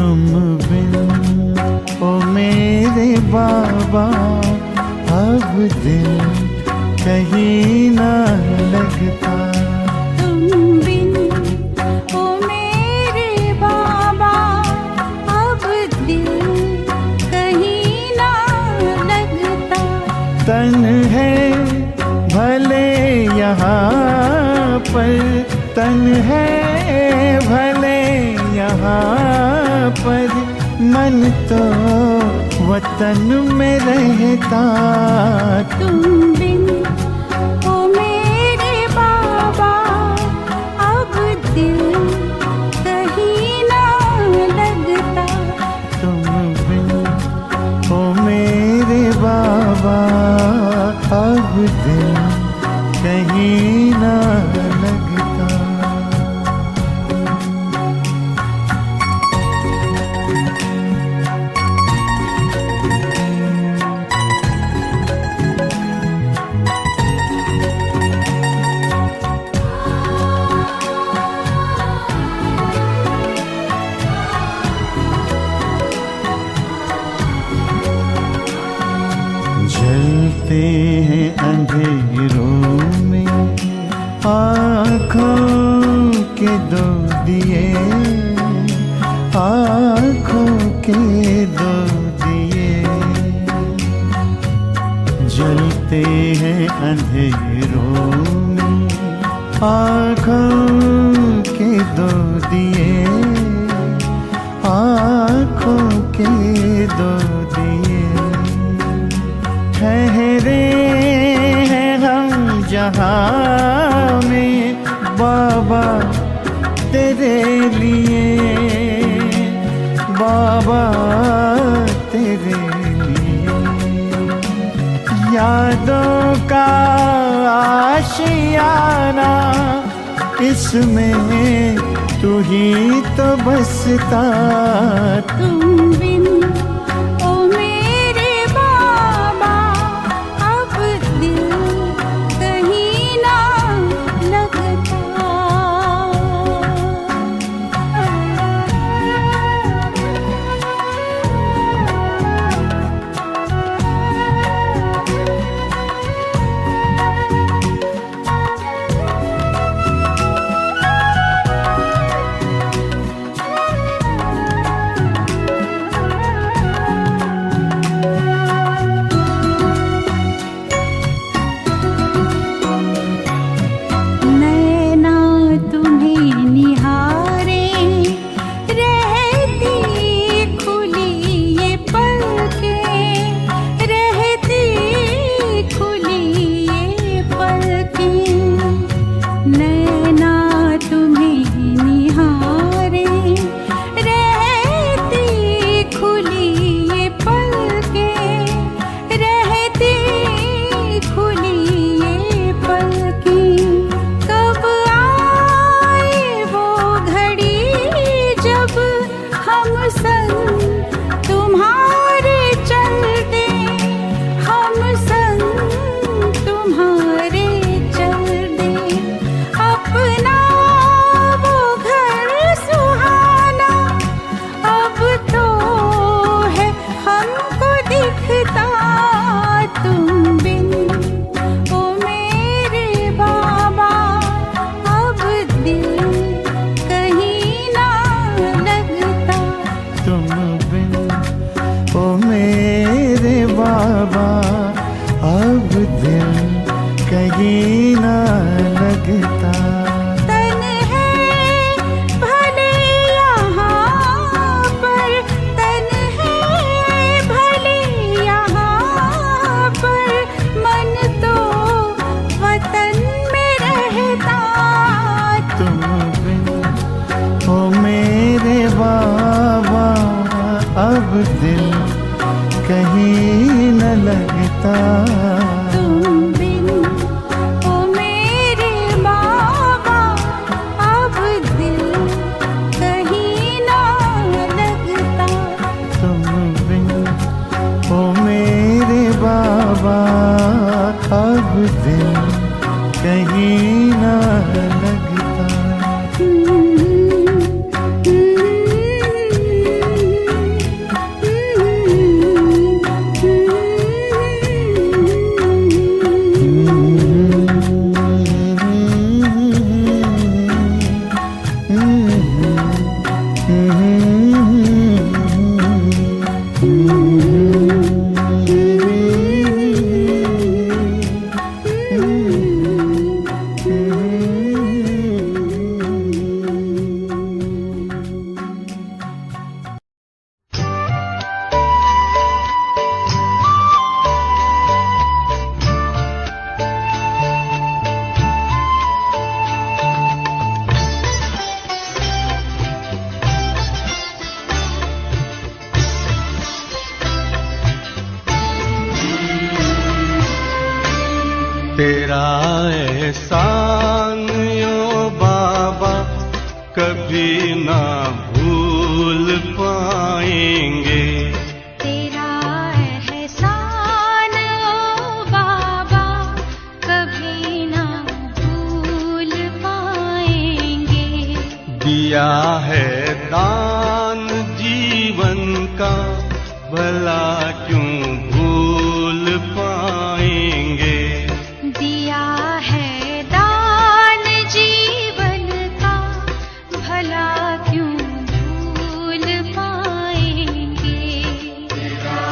तुम बिन ओ मेरे बाबा अब दिल कहीं ना लगता। तुम बिन ओ मेरे बाबा अब दिल कहीं ना लगता। तन है भले यहाँ पर, तन है भले यहाँ पर, मन तो वतन में रहता। तुम बिन ओ मेरे बाबा अब दिल कहीं ना लगता। तुम बिन ओ मेरे बाबा अब दिल कहीं ना लगता। जलते हैं अंधेरों में आँखों के दो दिए, आँखों के दो दिए। जलते हैं अंधेरों में आँखों के दो दिए, आँखों के दो दिए। ठहरे हैं हम जहाँ में बाबा तेरे लिए, बाबा तेरे लिए। यादों का आशियाना इसमें तू ही तो बसता। तुम बिन ओ मेरे बाबा अब दिल कहीं ना लगता। नैना तुम्हें निहारे रहती खुली ये पलकें, रहती खुली ये पलकें। नैना तुम्हें निहारे रहती खुली ये पलकें, रहती खुली ये पलकें। कब आए वो घड़ी जब हम संग तुम्हारे चलते, हम संग तुम्हारे चलते। अपना वो घर सुहाना अब तो है हमको दिखता। तुम बिन ओ मेरे बाबा अब दिल कहीं ना लगता। तुम बिन ओ मेरे बाबा अब दिल कहीं ना लगता। तन है भले यहाँ पर, तन है भले यहाँ पर, मन तो वतन में रहता। तुम बिन ओ मेरे बाबा अब दिल कहीं न लगता। तुम बिन ओ मेरे बाबा अब दिल कहीं ना लगता। तुम बिन ओ मेरे बाबा अब दिल कहीं ना लगता। तेरा एहसान यो बाबा कभी ना भूल पाएंगे। तेरा एहसान ओ बाबा कभी ना भूल पाएंगे। दिया है दान जीवन का भला क्यों भूल पाएंगे। दिया है दान जीवन का भला क्यों भूल पाएंगे। तेरा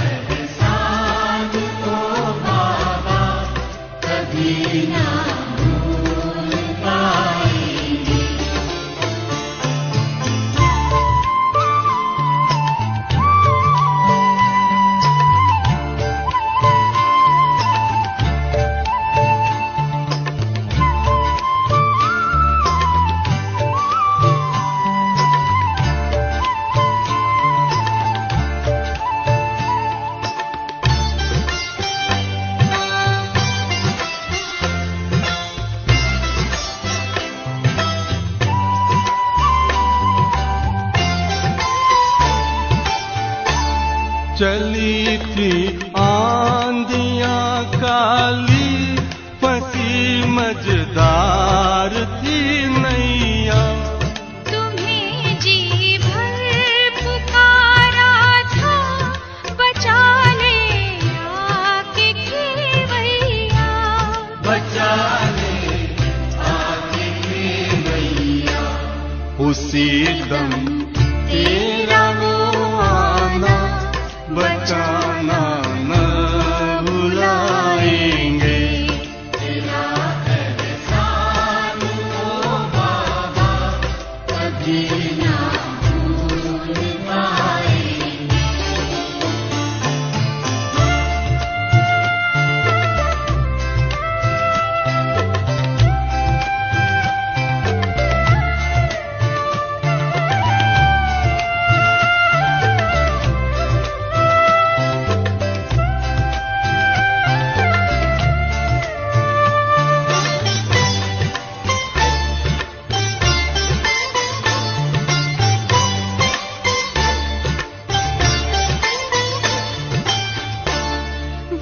एहसान ओ बाबा कभी ना भूल पाएंगे। चली थी आंधियां काली फंसी मझधार थी नैया। तुम्हें जी भर पुकारा था बचा ले आके खेवैया। बचा ले आके खेवैया। उसी दम तेरा वो आना बचाना न भुलाएंगे। तेरा एहसान ओ बाबा कभी ना भूल पाएंगे।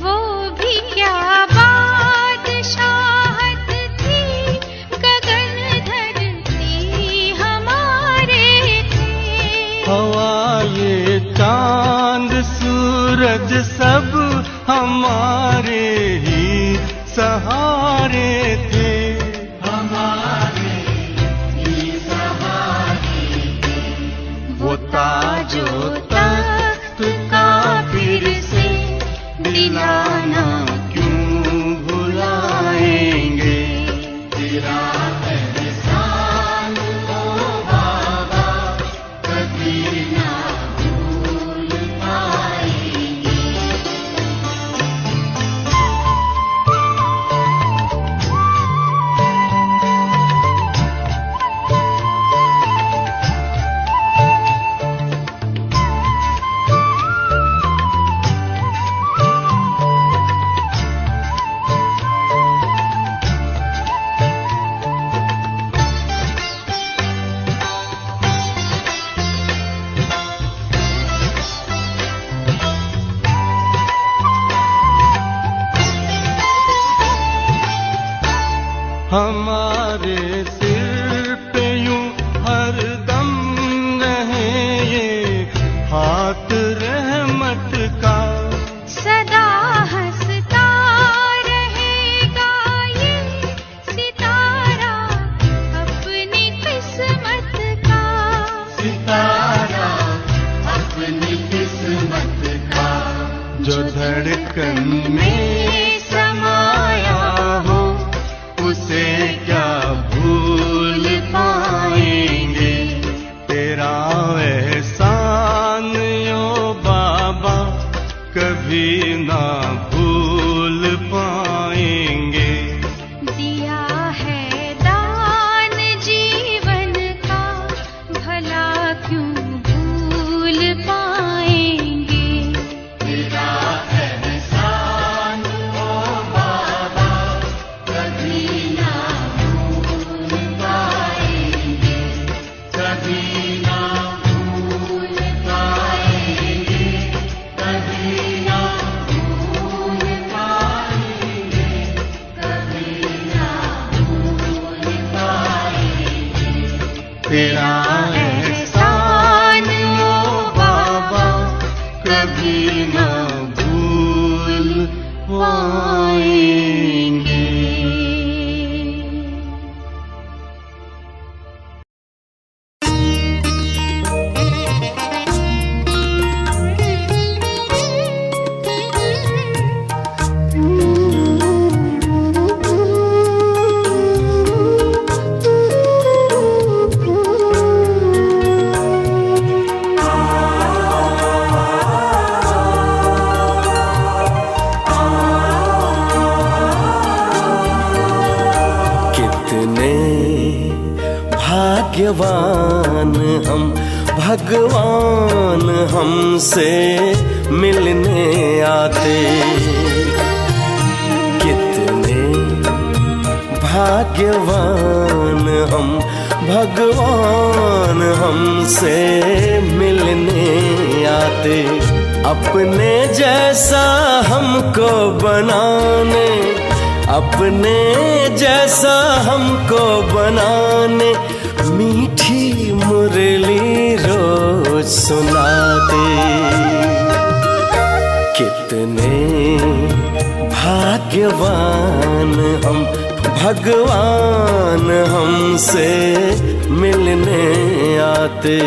वो भी क्या बादशाहत थी गगन धरती हमारे थे। हवा ये चांद सूरज सब हमारे ही सहारे थे। हमारे ही सहारे थे। वो ताजो तख्त का फिर से दिलाना क्यों भुलाएंगे। तेरा एहसान ओ बाबा कभी ना भूल पाएंगे। हमारे सिर पे यूं हरदम रहे ये हाथ रहमत का। सदा हंसता रहेगा ये सितारा अपनी किस्मत का। सितारा अपनी किस्मत का। जो धड़कन में समाया हो उसे क्या भूल पाएंगे। तेरा एहसान यो बाबा कभी ना भूल पाएंगे। दिया है दान जीवन का भला क्यों भूल पाएंगे। तेरा एहसान ओ बाबा भाग्यवान हम, भगवान हमसे मिलने आते। कितने भाग्यवान हम, भगवान हमसे मिलने आते। अपने जैसा हमको बनाने, अपने जैसा हमको बनाने, मीठी मुरली रोज सुनाते। कितने भाग्यवान हम, भगवान हमसे मिलने आते।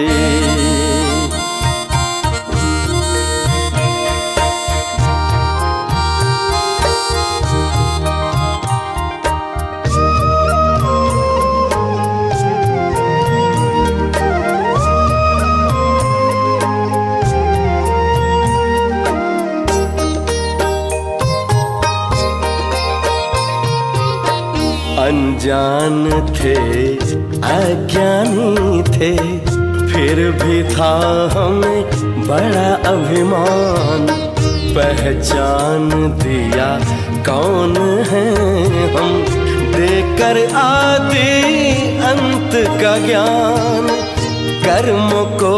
अनजान थे, अज्ञानी थे, फिर भी था हमें बड़ा अभिमान। पहचान दिया कौन है हम, देकर आदि अंत का ज्ञान। कर्मों को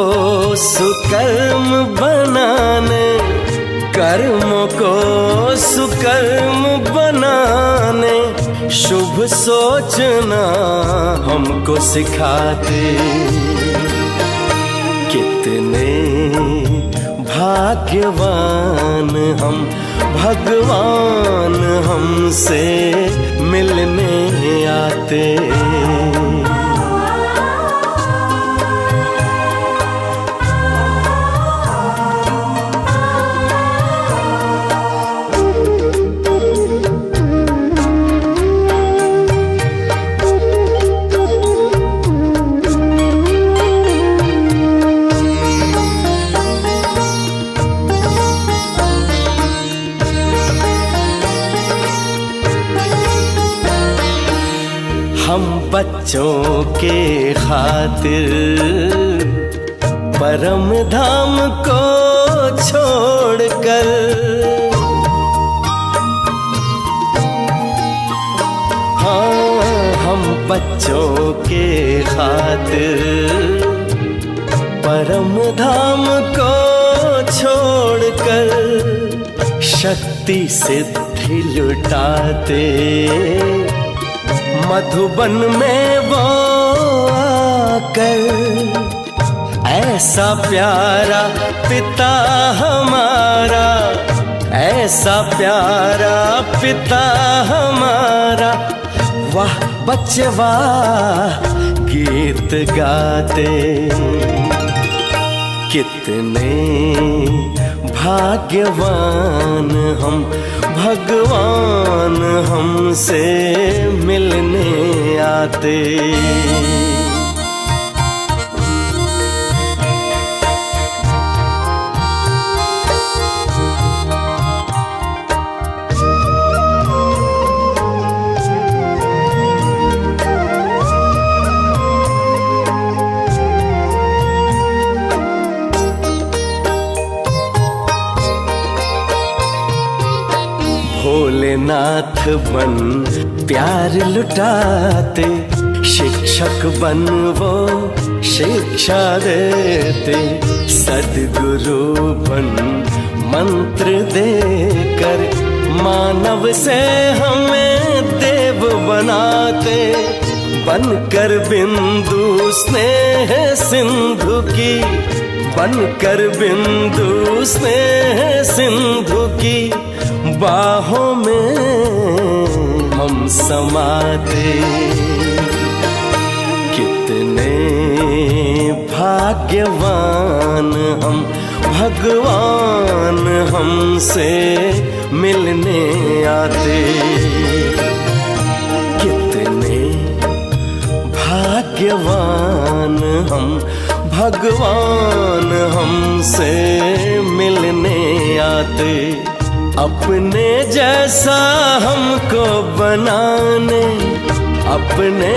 सुकर्म बनाने, कर्मों को सुकर्म बनाने, शुभ सोचना हमको सिखाते। कितने भाग्यवान हम, भगवान हमसे मिलने आते। हम बच्चों के खातिर परम धाम को छोड़कर, हाँ हम बच्चों के खातिर परम धाम को छोड़कर, शक्ति सिद्धि लुटाते। मधुबन में वो आकर, ऐसा प्यारा पिता हमारा, ऐसा प्यारा पिता हमारा, वाह बच्चे वाह गीत गाते। कितने भाग्यवान हम, भगवान हमसे मिलने आते। भोलेनाथ बन प्यार लुटाते, शिक्षक बन वो शिक्षा देते। सद्गुरु बन मंत्र देकर, मानव से हमें देव बनाते। बनकर बिंदु स्नेह सिंधु की, बनकर बिंदु स्नेह सिंधु की, बाहों में हम समाते। कितने भाग्यवान हम, भगवान हमसे मिलने आते। कितने भाग्यवान हम, भगवान हमसे मिलने आते। अपने जैसा हमको बनाने, अपने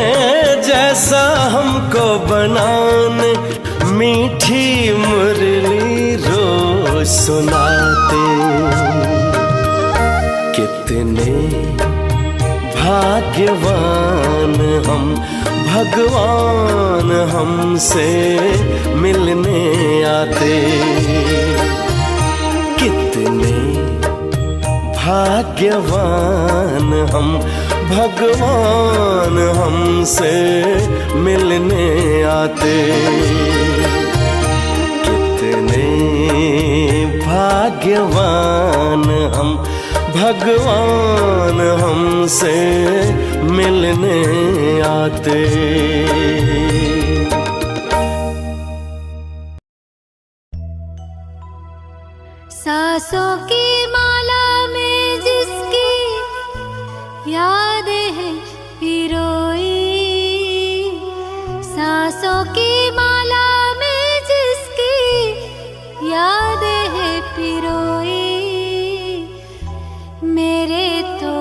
जैसा हमको बनाने मीठी मुरली रोज सुनाते। कितने भाग्यवान हम, भगवान हमसे मिलने आते। कितने भाग्यवान हम, भगवान हमसे मिलने आते। कितने भाग्यवान हम, भगवान हमसे मिलने आते। सांसों की माला में जिसकी यादें हैं पिरोई, सांसों की माला में जिसकी यादें हैं पिरोई, मेरे तो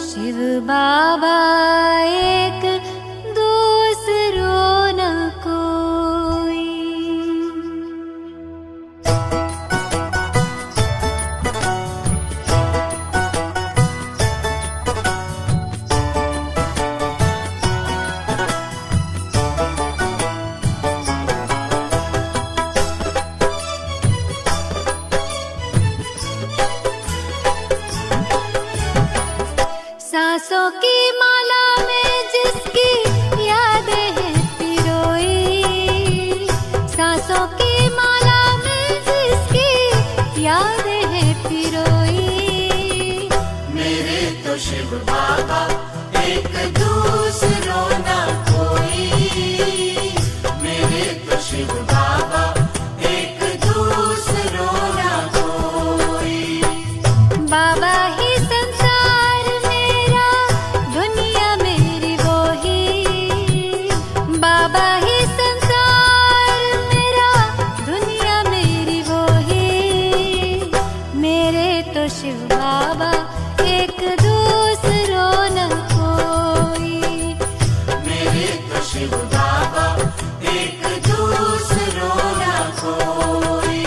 शिव बाबा एक दूसरों न कोई। सांसों की माला में जिसकी यादें हैं पिरोई, सांसों की माला में जिसकी यादें हैं पिरोई, मेरे तो शिव बाबा एक दूसरों ना कोई, मेरे तो शिव बाबा एक दूसरों ना कोई। बाबा ही संसार मेरा, दुनिया मेरी वो ही, बाबा ही संसार मेरा, दुनिया मेरी वो ही, मेरे तो शिव बाबा एक दूसरों न कोई, मेरे तो शिव बाबा एक दूसरों ना कोई।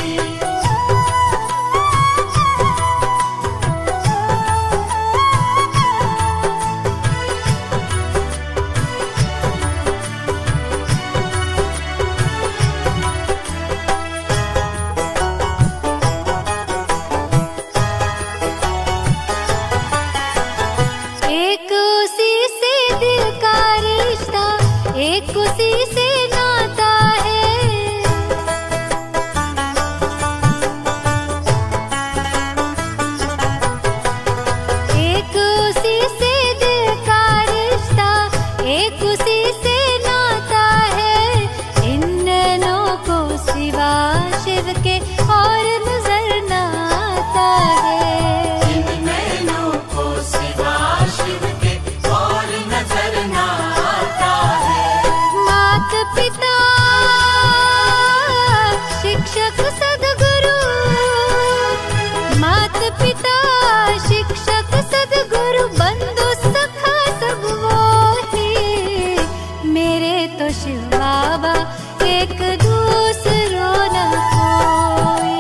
एक उसी से दिल का रिश्ता, एक उसी से नाता है, एक उसी से दिल का रिश्ता, एक उसी से नाता है, इन नैनों को सिवा शिव के और नजर न आता है। इन नैनों को सिवा शिव के और नजर ना आता है। मात पिता शिक्षक सद्गुरु, मात पिता शिक्षक सद्गुरु, बंधु सखा सब वो ही, मेरे तो शिव बाबा एक दूसरों न कोई,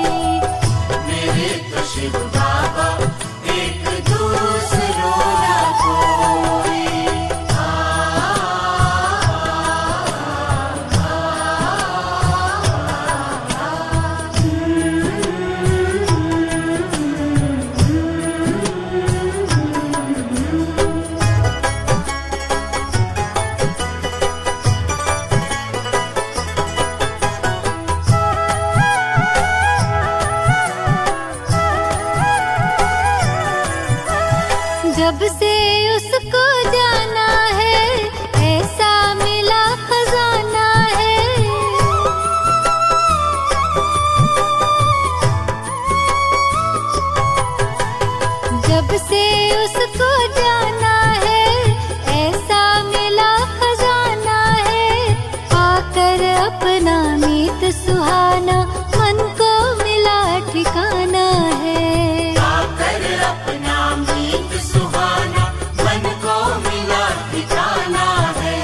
मेरे तो शिव बाबा एक दूसरों ना कोई। जब से उसको जाना है, ऐसा मिला खजाना है, जब से उसको जाना है, ऐसा मिला खजाना है, पाकर अपना मीत सुहाना, मन को मिला ठिकाना है। आकर अपना मीत सुहाना, मन को मिला ठिकाना है।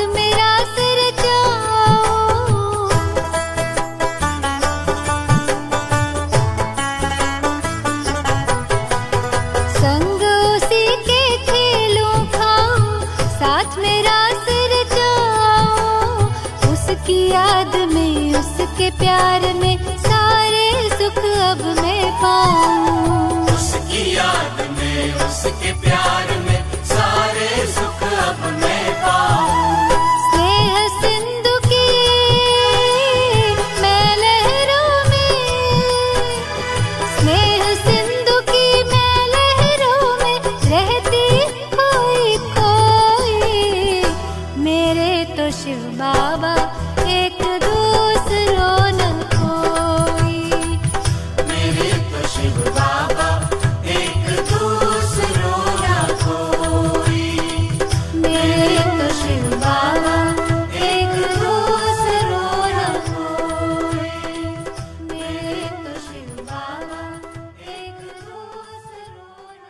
मेरा सिर जाओ, संग उसी के खेलूं खाऊं, साथ मेरा सिर जाओ। उसकी याद में, उसके प्यार में सारे सुख अब मैं पाऊं। उसकी याद में, उसके प्यार में सारे सुख अब मैं पाऊं। स्नेह सिंधु की मैं लहरों में, स्नेह सिंधु की मैं लहरों में रहती खोई खोई। मेरे तो शिव बाबा एक दूसरों न कोई। मेरे तो शिव बाबा एक दूसरों न कोई। मेरे तो शिव बाबा एक दूसरों न कोई। मेरे तो शिव बाबा एक दूसरों न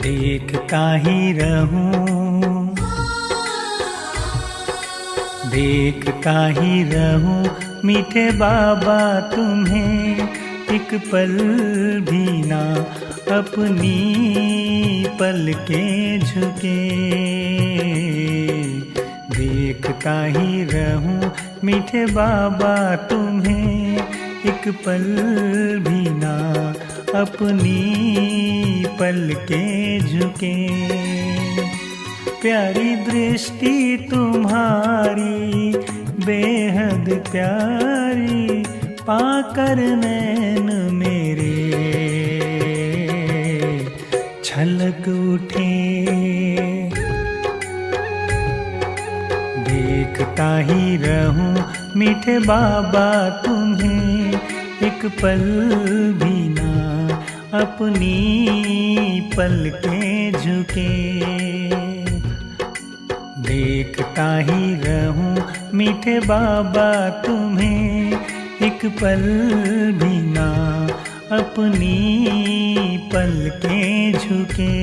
देख काहि रहूं, देख काहि रहूं मीठे बाबा तुम्हें, एक पल भी ना अपनी पल के झुके। देख काहि रहूं मीठे बाबा तुम्हें, एक पल भी ना अपनी पल के झुके। प्यारी दृष्टि तुम्हारी बेहद प्यारी, पाकर नैन मेरे छलक उठे। देखता ही रहूं मीठे बाबा तुम्हें, एक पल भी ना अपनी पल के झुके। देखता ही रहूं मीठे बाबा तुम्हें, एक पल भी ना अपनी पल के झुके।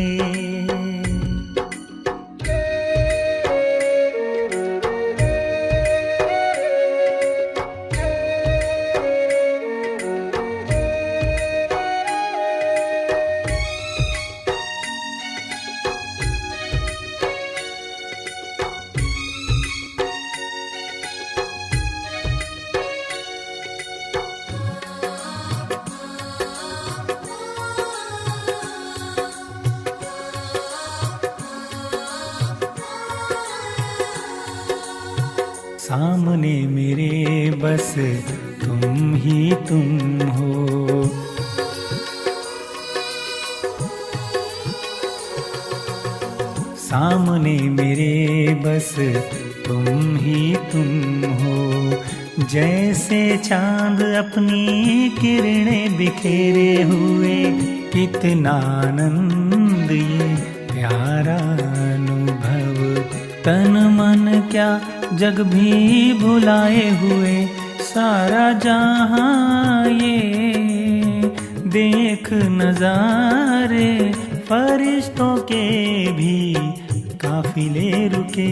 सामने मेरे बस तुम ही तुम हो, सामने मेरे बस तुम ही तुम हो। जैसे चांद अपनी किरणें बिखेरे हुए, कितना आनंद ये प्यारा अनुभव। तन मन क्या जग भी भुलाए हुए, सारा जहां ये देख नजारे। फरिश्तों के भी काफिले रुके।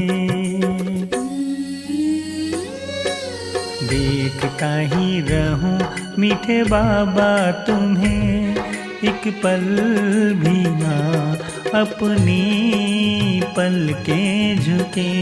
देखता ही रहूं मीठे बाबा तुम्हें, एक पल भी ना अपनी पल के झुके।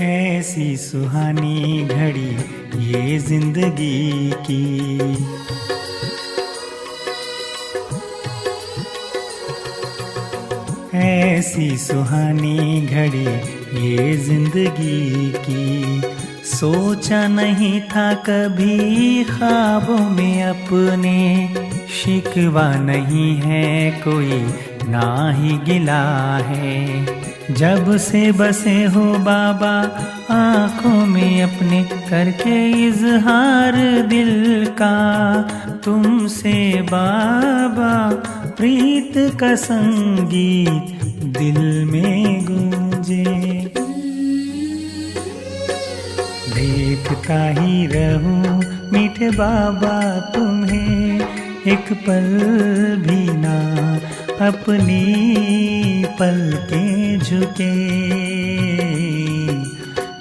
ऐसी सुहानी घड़ी ये जिंदगी की, ऐसी सुहानी घड़ी ये जिंदगी की। सोचा नहीं था कभी ख्वाबों में अपने, शिकवा नहीं है कोई ना ही गिला है। जब से बसे हो बाबा आँखों में अपने, करके इजहार दिल का तुमसे बाबा, प्रीत का संगीत दिल में गूंजे। देखता ही रहूं मीठे बाबा तुम्हें, एक पल भी ना अपनी पलकें झुके।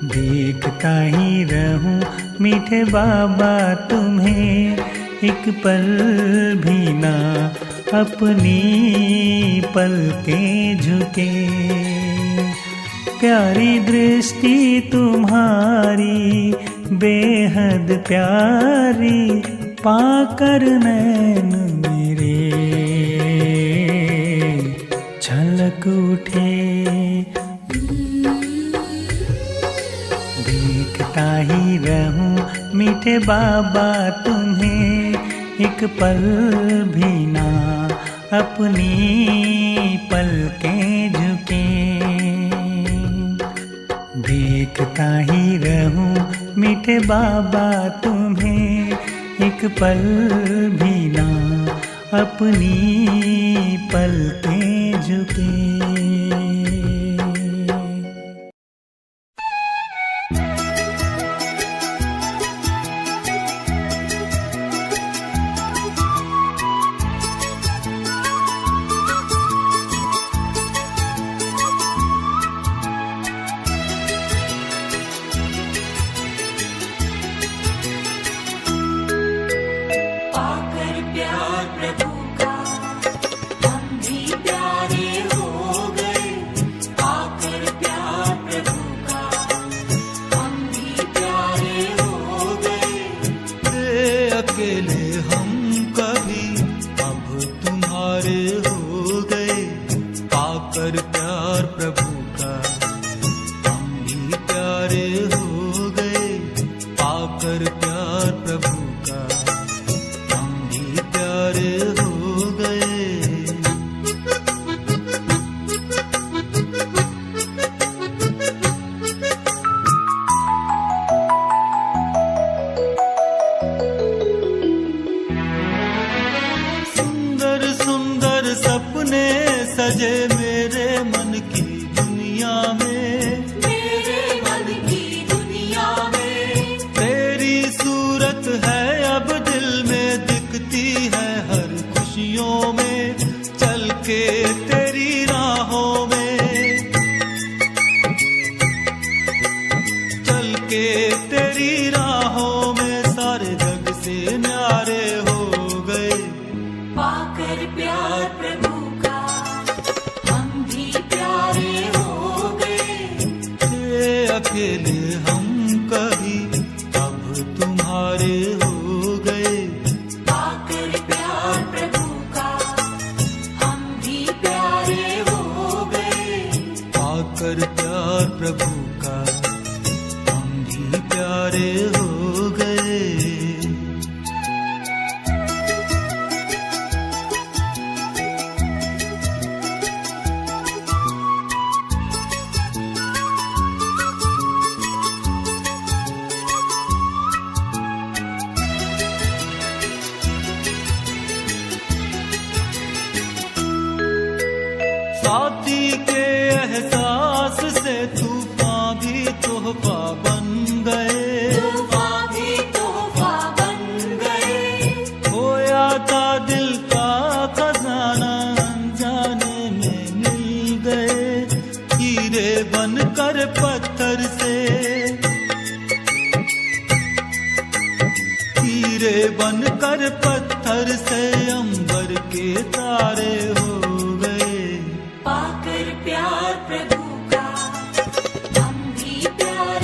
देखता ही रहूं मीठे बाबा तुम्हें, एक पल भी ना अपनी पलकें झुके। प्यारी दृष्टि तुम्हारी बेहद प्यारी, पाकर नैन मेरे झलक उठे। देखता ही रहूं मीठे बाबा तुम्हें, एक पल भी ना अपनी पलकें झुके। देखता ही रहूं मीठे बाबा तुम्हें, एक पल भी ना अपनी पलकें झुके। पाकर प्यार प्रभु का हम भी प्यारे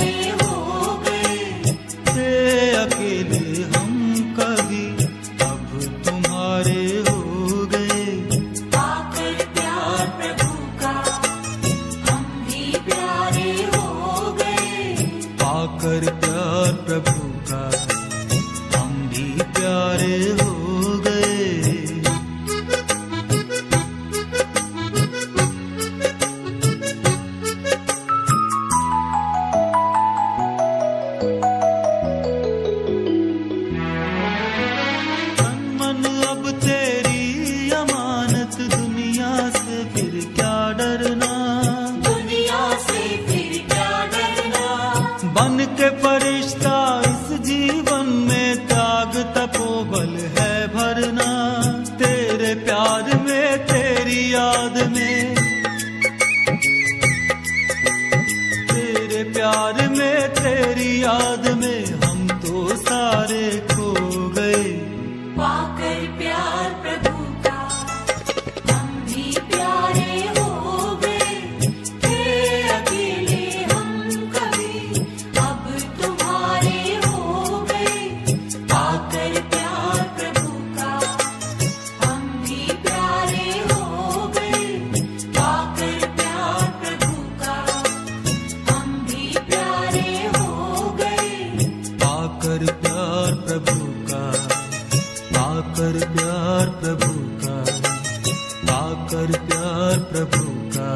पाकर प्यार प्रभु का